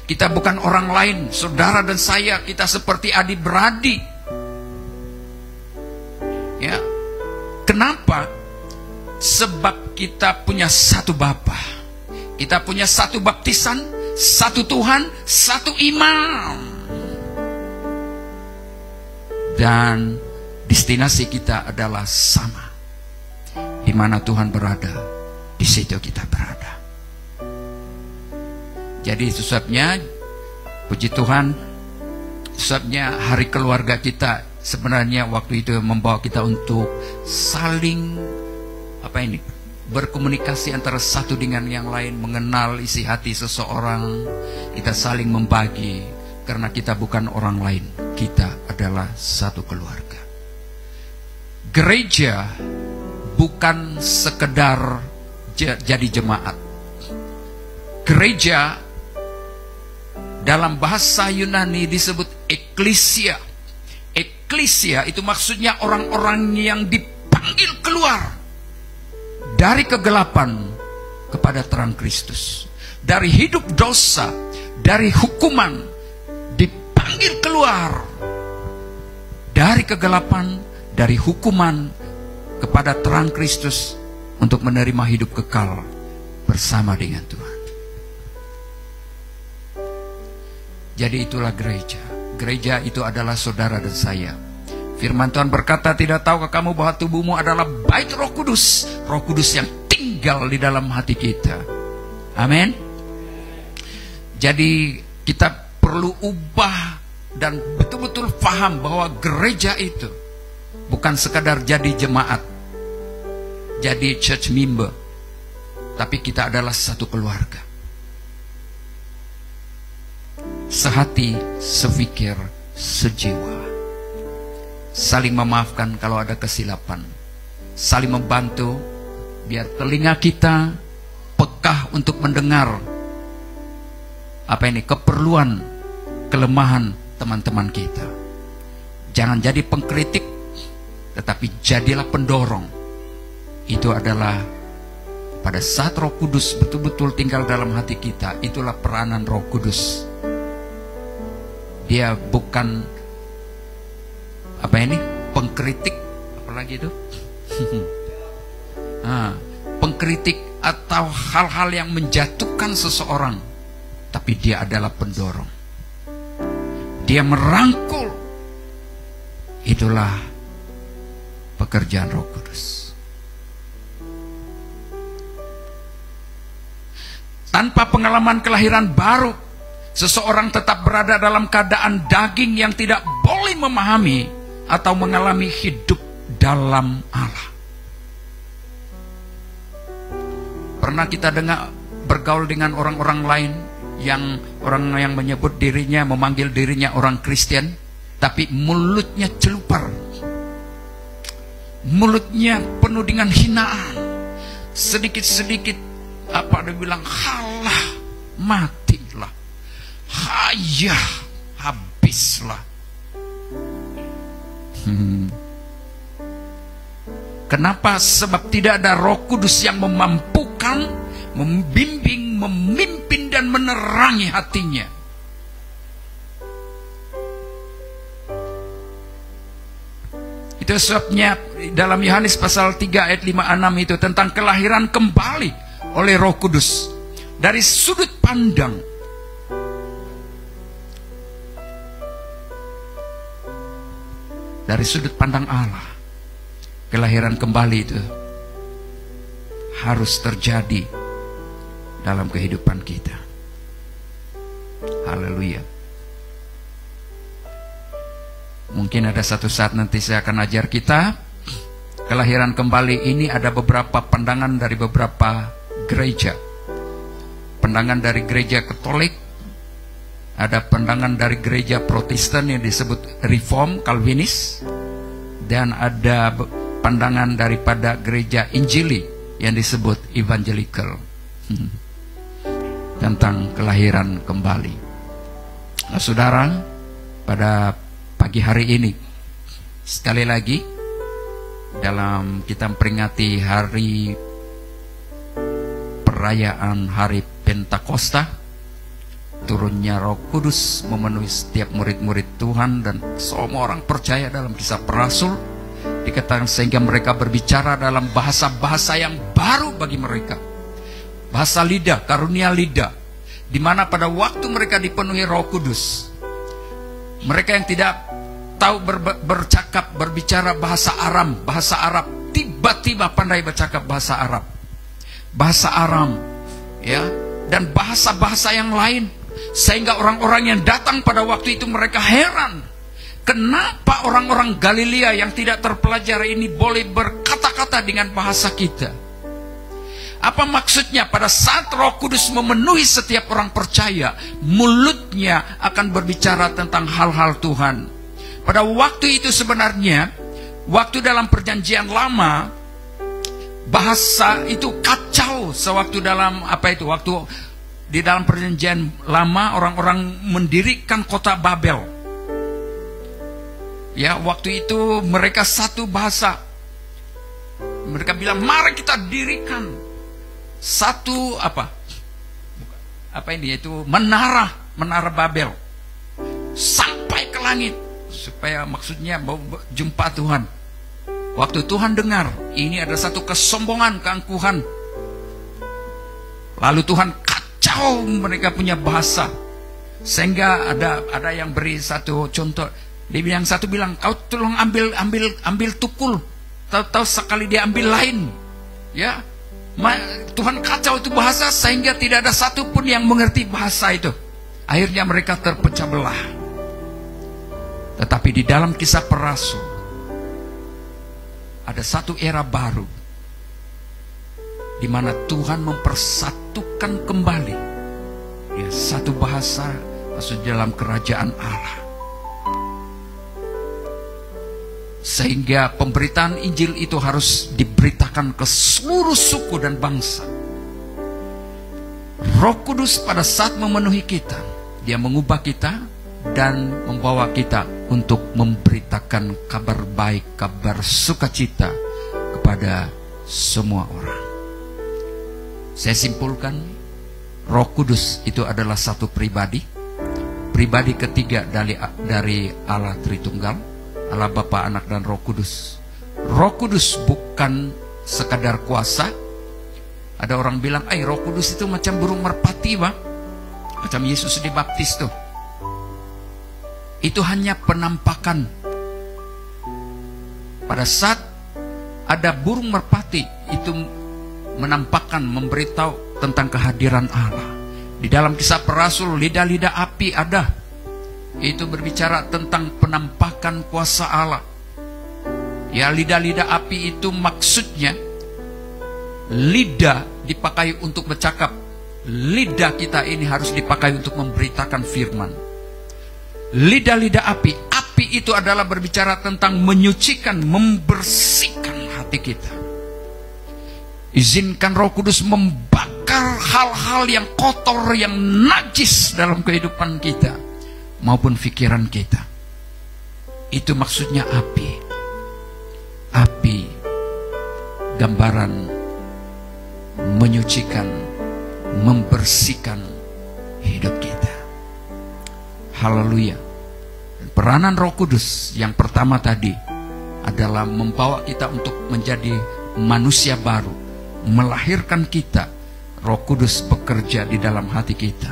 Kita bukan orang lain, saudara dan saya, kita seperti adik-beradik. Ya. Kenapa? Sebab kita punya satu Bapa. Kita punya satu baptisan, satu Tuhan, satu imam. Dan destinasi kita adalah sama. Di mana Tuhan berada, di situ kita berada. Jadi itu sebabnya, puji Tuhan, sebabnya hari keluarga kita sebenarnya waktu itu membawa kita untuk saling berkomunikasi antara satu dengan yang lain, mengenal isi hati seseorang. Kita saling membagi, karena kita bukan orang lain, kita adalah satu keluarga. Gereja bukan sekedar jadi jemaat. Gereja dalam bahasa Yunani disebut eklesia. Eklesia itu maksudnya orang-orang yang dipanggil keluar dari kegelapan kepada terang Kristus, dari hidup dosa, dari hukuman, dipanggil keluar dari kegelapan, dari hukuman kepada terang Kristus, untuk menerima hidup kekal bersama dengan Tuhan. Jadi itulah gereja. Gereja itu adalah saudara dan saya. Firman Tuhan berkata, tidak tahukah kamu bahwa tubuhmu adalah bait Roh Kudus, Roh Kudus yang tinggal di dalam hati kita. Amin. Jadi kita perlu ubah dan betul-betul paham bahwa gereja itu bukan sekadar jadi jemaat, jadi church member, tapi kita adalah satu keluarga. Sehati, sepikir, sejiwa. Saling memaafkan kalau ada kesilapan. Saling membantu biar telinga kita peka untuk mendengar keperluan, kelemahan teman-teman kita. Jangan jadi pengkritik, tetapi jadilah pendorong. Itu adalah pada saat Roh Kudus betul-betul tinggal dalam hati kita. Itulah peranan Roh Kudus. Dia bukan pengkritik, apalagi itu pengkritik atau hal-hal yang menjatuhkan seseorang, tapi dia adalah pendorong. Dia merangkul. Itulah pekerjaan Roh Kudus. Tanpa pengalaman kelahiran baru, seseorang tetap berada dalam keadaan daging yang tidak boleh memahami atau mengalami hidup dalam Allah. Pernah kita dengar bergaul dengan orang-orang lain yang menyebut dirinya, memanggil dirinya orang Kristen, tapi mulutnya celupar, mulutnya penuh dengan hinaan. Sedikit-sedikit apa dia bilang, halah, matilah, hayah, habislah. Kenapa? Sebab tidak ada Roh Kudus yang memampukan, membimbing, memimpin dan menerangi hatinya. Itu sebabnya dalam Yohanes pasal 3 ayat 5-6 itu tentang kelahiran kembali oleh Roh Kudus dari sudut pandang Allah. Kelahiran kembali itu harus terjadi dalam kehidupan kita. Haleluya. Mungkin ada satu saat nanti saya akan ajar kita. Kelahiran kembali ini ada beberapa pandangan dari beberapa gereja. Pandangan dari gereja Katolik, ada pandangan dari gereja Protestan yang disebut Reform, Calvinis, dan ada pandangan daripada gereja Injili yang disebut Evangelical tentang kelahiran kembali. Nah, saudara, pada pagi hari ini sekali lagi dalam kita memperingati hari perayaan hari Pentakosta, turunnya Roh Kudus memenuhi setiap murid-murid Tuhan dan semua orang percaya dalam Kisah Para Rasul. Dikatakan sehingga mereka berbicara dalam bahasa-bahasa yang baru bagi mereka, bahasa lidah, karunia lidah, di mana pada waktu mereka dipenuhi Roh Kudus, mereka yang tidak tahu berbicara bahasa Arab, tiba-tiba pandai bercakap bahasa Aram, ya, dan bahasa-bahasa yang lain, sehingga orang-orang yang datang pada waktu itu mereka heran, kenapa orang-orang Galilea yang tidak terpelajari ini boleh berkata-kata dengan bahasa kita? Apa maksudnya? Pada saat Roh Kudus memenuhi setiap orang percaya, mulutnya akan berbicara tentang hal-hal Tuhan. Pada waktu itu sebenarnya, waktu dalam perjanjian lama, bahasa itu kacau. Sewaktu dalam waktu di dalam perjanjian lama orang-orang mendirikan kota Babel. Ya, waktu itu mereka satu bahasa. Mereka bilang, mari kita dirikan satu menara Babel sampai ke langit, supaya maksudnya mau jumpa Tuhan. Waktu Tuhan dengar ini ada satu kesombongan, keangkuhan, lalu Tuhan kacau mereka punya bahasa, sehingga ada yang beri satu contoh. Satu bilang, kau tolong ambil tukul. Tahu sekali dia ambil lain, ya. Tuhan kacau itu bahasa sehingga tidak ada satupun yang mengerti bahasa itu. Akhirnya mereka terpecah belah. Tetapi di dalam Kisah Para Rasul ada satu era baru, di mana Tuhan mempersatukan kembali, ya, satu bahasa masuk dalam kerajaan Allah. Sehingga pemberitaan Injil itu harus diberitakan ke seluruh suku dan bangsa. Roh Kudus pada saat memenuhi kita, dia mengubah kita dan membawa kita untuk memberitakan kabar baik, kabar sukacita kepada semua orang. Saya simpulkan, Roh Kudus itu adalah satu pribadi ketiga dari Allah Tritunggal, Allah Bapa, Anak, dan Roh Kudus. Roh Kudus bukan sekadar kuasa, Ada orang bilang, Roh Kudus itu macam burung merpati, Bang. Macam Yesus dibaptis tuh. Itu hanya penampakan. Pada saat ada burung merpati, itu menampakkan, memberitahu tentang kehadiran Allah. Di dalam Kisah Para Rasul, lidah-lidah api ada. Itu berbicara tentang penampakan kuasa Allah. Ya, lidah-lidah api itu maksudnya lidah dipakai untuk bercakap. Lidah kita ini harus dipakai untuk memberitakan firman. Lidah-lidah api. Api itu adalah berbicara tentang menyucikan, membersihkan hati kita. Izinkan Roh Kudus membakar hal-hal yang kotor, yang najis dalam kehidupan kita maupun pikiran kita. Itu maksudnya api. Api, gambaran menyucikan, membersihkan hidup kita. Haleluya. Peranan Roh Kudus yang pertama tadi adalah membawa kita untuk menjadi manusia baru, melahirkan kita. Roh Kudus bekerja di dalam hati kita.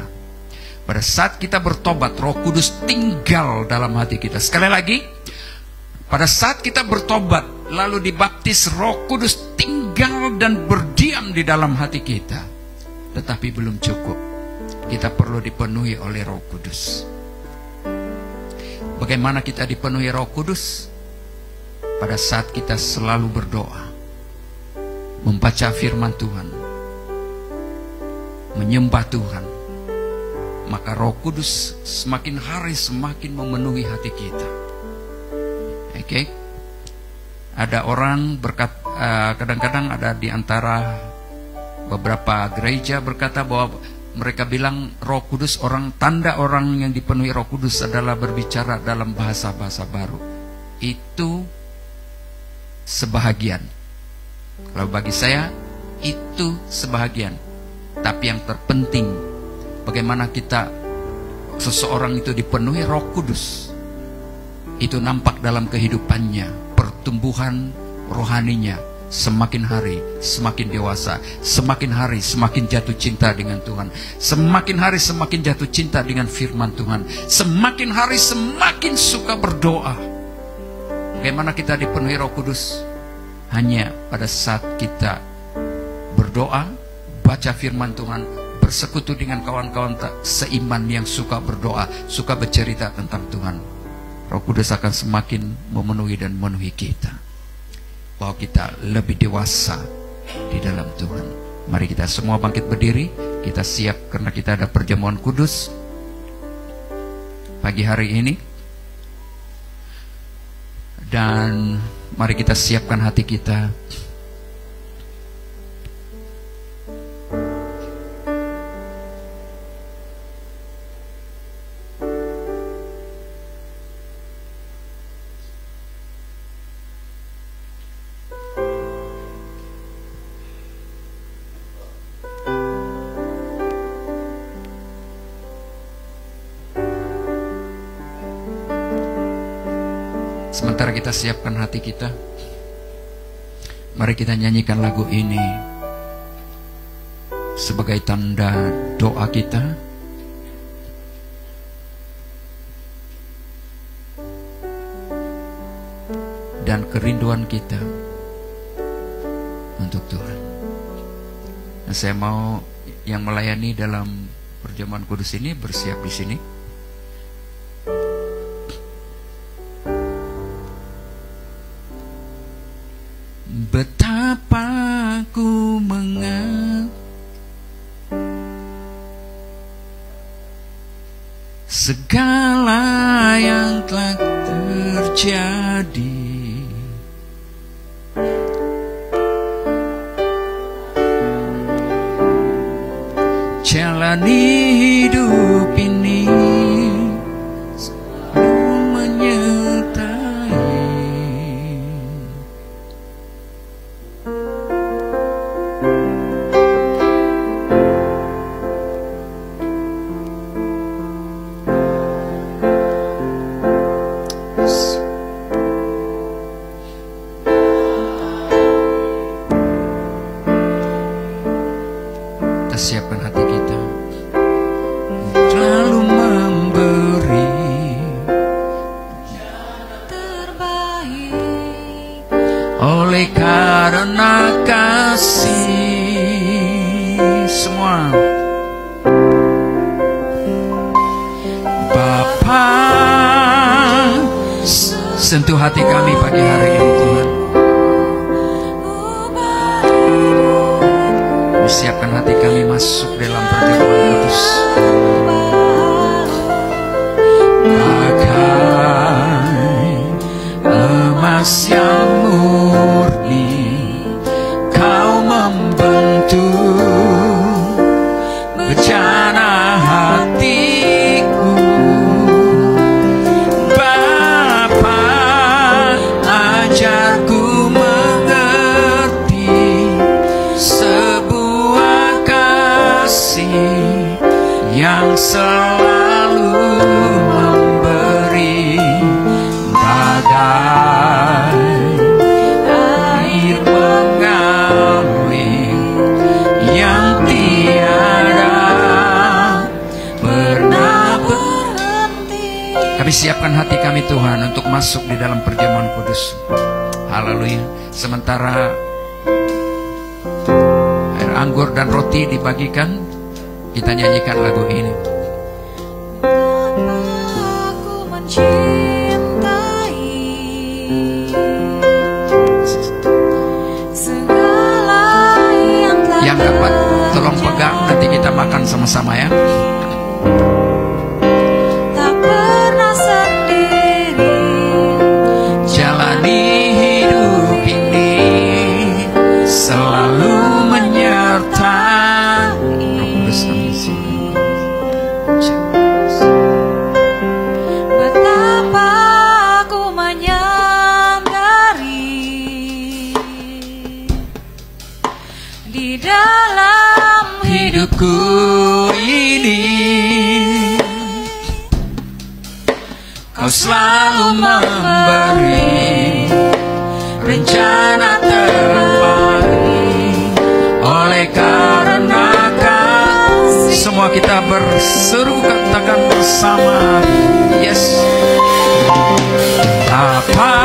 Pada saat kita bertobat, Roh Kudus tinggal dalam hati kita. Sekali lagi, pada saat kita bertobat lalu dibaptis, Roh Kudus tinggal dan berdiam di dalam hati kita. Tetapi belum cukup. Kita perlu dipenuhi oleh Roh Kudus. Bagaimana kita dipenuhi Roh Kudus? Pada saat kita selalu berdoa, membaca firman Tuhan, menyembah Tuhan, maka Roh Kudus semakin hari semakin memenuhi hati kita. Oke? Ada orang berkata, kadang-kadang ada di antara beberapa gereja berkata bahwa mereka bilang Roh Kudus, tanda orang yang dipenuhi Roh Kudus adalah berbicara dalam bahasa-bahasa baru. Itu sebahagian. Kalau bagi saya itu sebahagian. Tapi yang terpenting, bagaimana seseorang itu dipenuhi Roh Kudus. Itu nampak dalam kehidupannya, pertumbuhan rohaninya semakin hari semakin dewasa, semakin hari semakin jatuh cinta dengan Tuhan, semakin hari semakin jatuh cinta dengan firman Tuhan, semakin hari semakin suka berdoa. Bagaimana kita dipenuhi Roh Kudus? Hanya pada saat kita berdoa, baca firman Tuhan, bersekutu dengan kawan-kawan seiman yang suka berdoa, suka bercerita tentang Tuhan. Roh Kudus akan semakin memenuhi dan memenuhi kita, bahwa kita lebih dewasa di dalam Tuhan. Mari kita semua bangkit berdiri. Kita siap karena kita ada perjamuan kudus pagi hari ini. Dan mari kita siapkan hati kita. Sementara kita siapkan hati kita, mari kita nyanyikan lagu ini sebagai tanda doa kita dan kerinduan kita untuk Tuhan. Nah, saya mau yang melayani dalam perjamuan kudus ini bersiap di sini. Betapa ku mengenal segala yang telah terjadi, jalani hidup ini selalu menyertai. Sentuh hati kami pagi hari ini Tuhan. Siapkan hati kami masuk dalam perjamuan kudus. Bagai emas yang murni, Kau membentuk bejana hatiku. Bapa, ajarku mengerti sebuah kasih yang selalu memberi, bagai air mengalir yang tiada pernah berhenti. Kami siapkan hati kami Tuhan untuk masuk di dalam perjamuan kudus. Haleluya. Sementara air anggur dan roti dibagikan, kita nyanyikan lagu ini. Aku mencintai segala yang telah Yang dapat tolong pegang, nanti kita makan sama-sama ya. tak pernah sendiri. Jalani hidup ini selalu menyertai. Roh Kudus kami izinkan. Betapa aku menyadari di dalam Hidupku ini Kau selalu memberi rencana terbaik. Oleh karena kasih, semua kita berseru katakan bersama, yes. Apa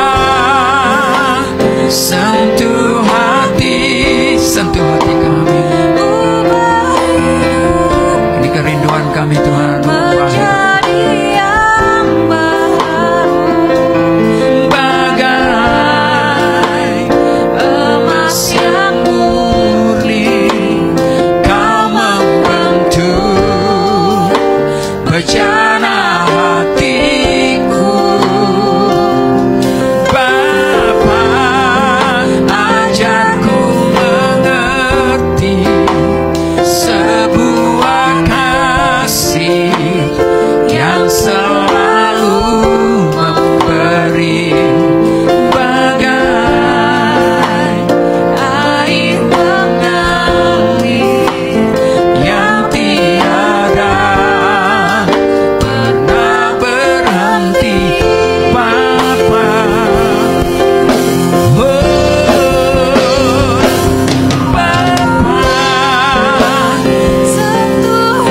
sentuh hati kami. Ini kerinduan kami Tuhan. menjadi yang baru, Bagai emas yang murni, Kau membentuk bejana hatiku. Bapa, ajarku mengerti sebuah kasih yang selalu memberi, bagai air mengalir yang tiada pernah berhenti. Bapa, Bapa, sentuh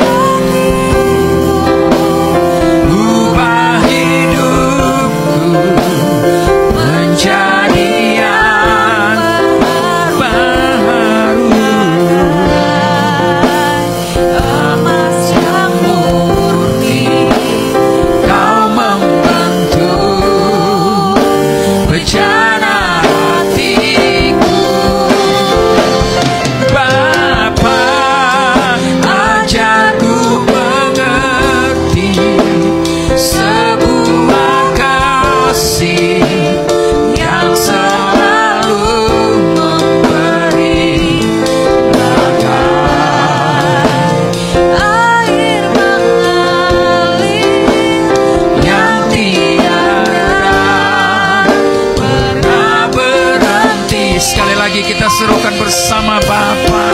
ubah hidupku menjadi yang baru. emas yang murni, Kau membentuk bejana hatiku. Bapa, ajarku mengerti sebuah kasih yang selalu memberi, bagai air mengalir yang tiada pernah berhenti. Sekali lagi kita serukan bersama Bapa.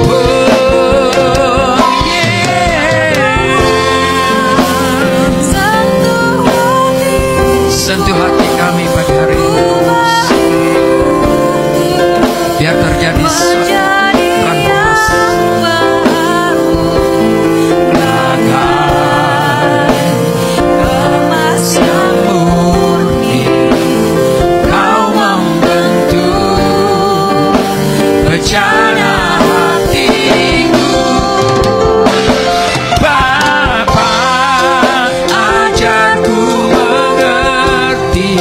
Oh, yeah. Sentuh hati kami pagi hari ini. Biar terjadi menjadi yang baru, bagai emas yang murni, Kau membentuk bejana hatiku. Bapa, ajarku mengerti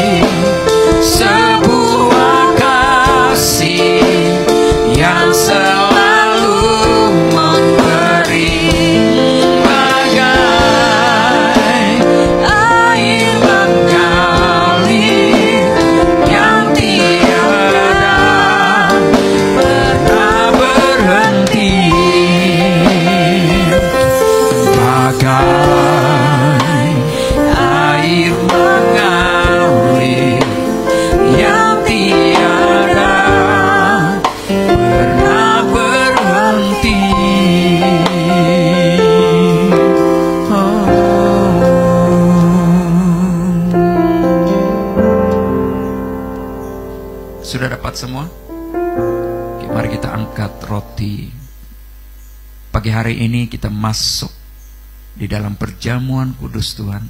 bagai air mengalir yang tiada pernah berhenti. Sudah dapat semua? Oke, mari kita angkat roti. Pagi hari ini kita masuk di dalam perjamuan kudus Tuhan.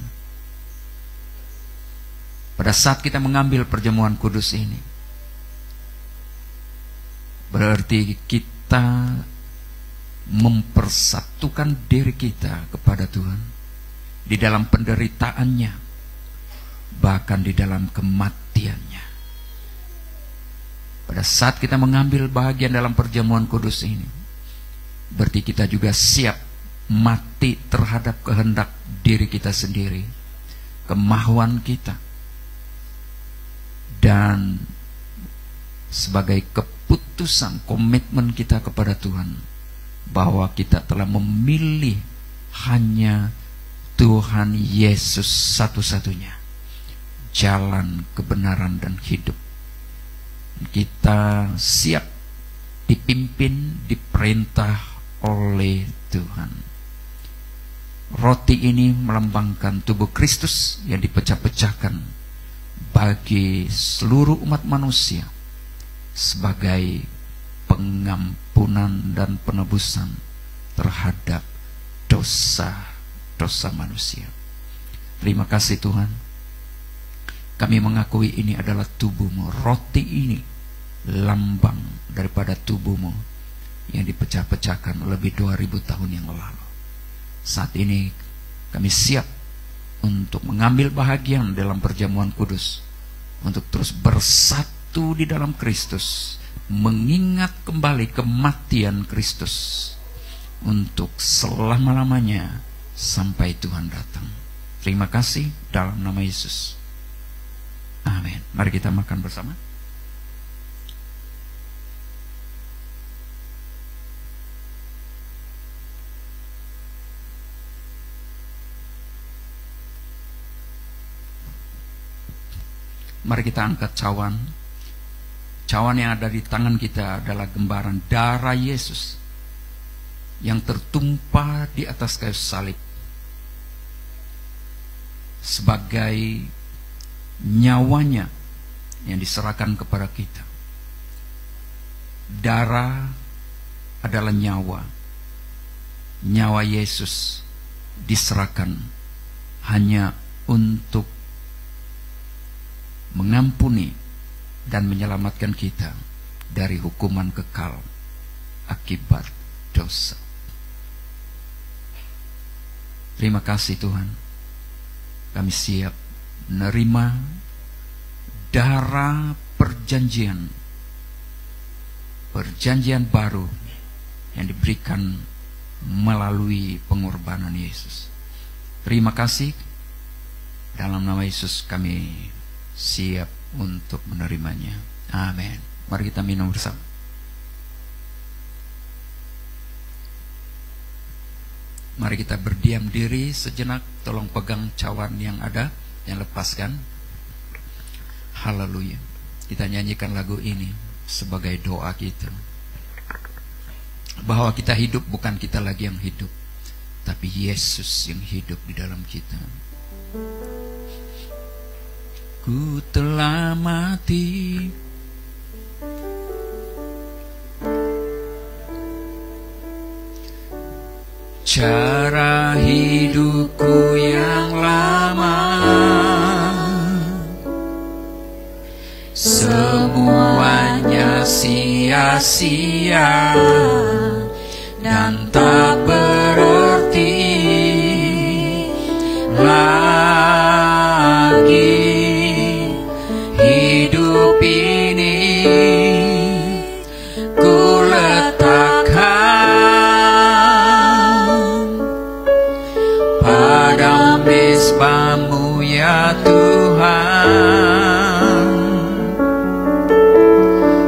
Pada saat kita mengambil perjamuan kudus ini, berarti kita mempersatukan diri kita kepada Tuhan di dalam penderitaannya, bahkan di dalam kematiannya. Pada saat kita mengambil bahagian dalam perjamuan kudus ini, berarti kita juga siap mati terhadap kehendak diri kita sendiri, kemauan kita, dan sebagai keputusan komitmen kita kepada Tuhan bahwa kita telah memilih hanya Tuhan Yesus satu-satunya, jalan kebenaran dan hidup. Kita siap dipimpin, diperintah oleh Tuhan. Roti ini melambangkan tubuh Kristus yang dipecah-pecahkan bagi seluruh umat manusia sebagai pengampunan dan penebusan terhadap dosa-dosa manusia. Terima kasih Tuhan. Kami mengakui ini adalah tubuh-Mu. Roti ini lambang daripada tubuh-Mu yang dipecah-pecahkan lebih 2000 tahun yang lalu. Saat ini kami siap untuk mengambil bahagian dalam perjamuan kudus, untuk terus bersatu di dalam Kristus, mengingat kembali kematian Kristus untuk selama-lamanya sampai Tuhan datang. Terima kasih dalam nama Yesus. Amin. Mari kita makan bersama. Mari kita angkat cawan. Cawan yang ada di tangan kita adalah gambaran darah Yesus yang tertumpah di atas kayu salib sebagai nyawanya yang diserahkan kepada kita. Darah adalah nyawa. Nyawa Yesus diserahkan hanya untuk mengampuni dan menyelamatkan kita dari hukuman kekal akibat dosa. Terima kasih Tuhan. Kami siap menerima darah perjanjian baru yang diberikan melalui pengorbanan Yesus. Terima kasih. Dalam nama Yesus kami siap untuk menerimanya. Amin. Mari kita minum bersama. Mari kita berdiam diri sejenak. Tolong pegang cawan yang ada, yang lepaskan. Haleluya. Kita nyanyikan lagu ini sebagai doa kita, bahwa kita hidup bukan kita lagi yang hidup, tapi Yesus yang hidup di dalam kita. Ku telah mati, cara hidupku yang lama semuanya sia-sia dan tak berarti lagi. Hidup ini ku letakkan pada mezbah-Mu ya Tuhan.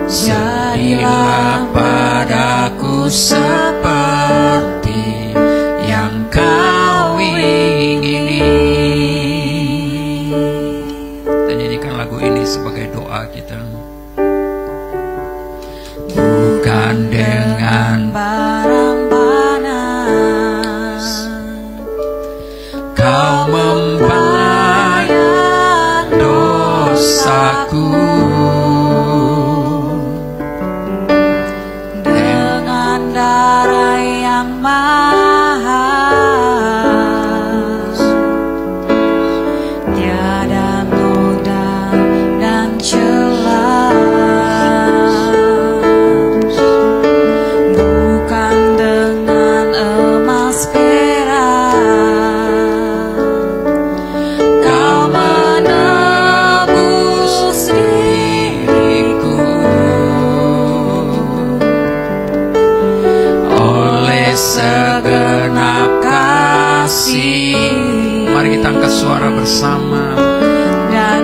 Jadilah padaku seperti yang Kau doa kita. Bukan dengan barang panas Kau membayar dosaku, dengan darah yang mahal, tiada noda dan celah. Bukan dengan emas perak Kau menebus diriku, oleh segenap kasih. Mari kita angkat suara bersama. dan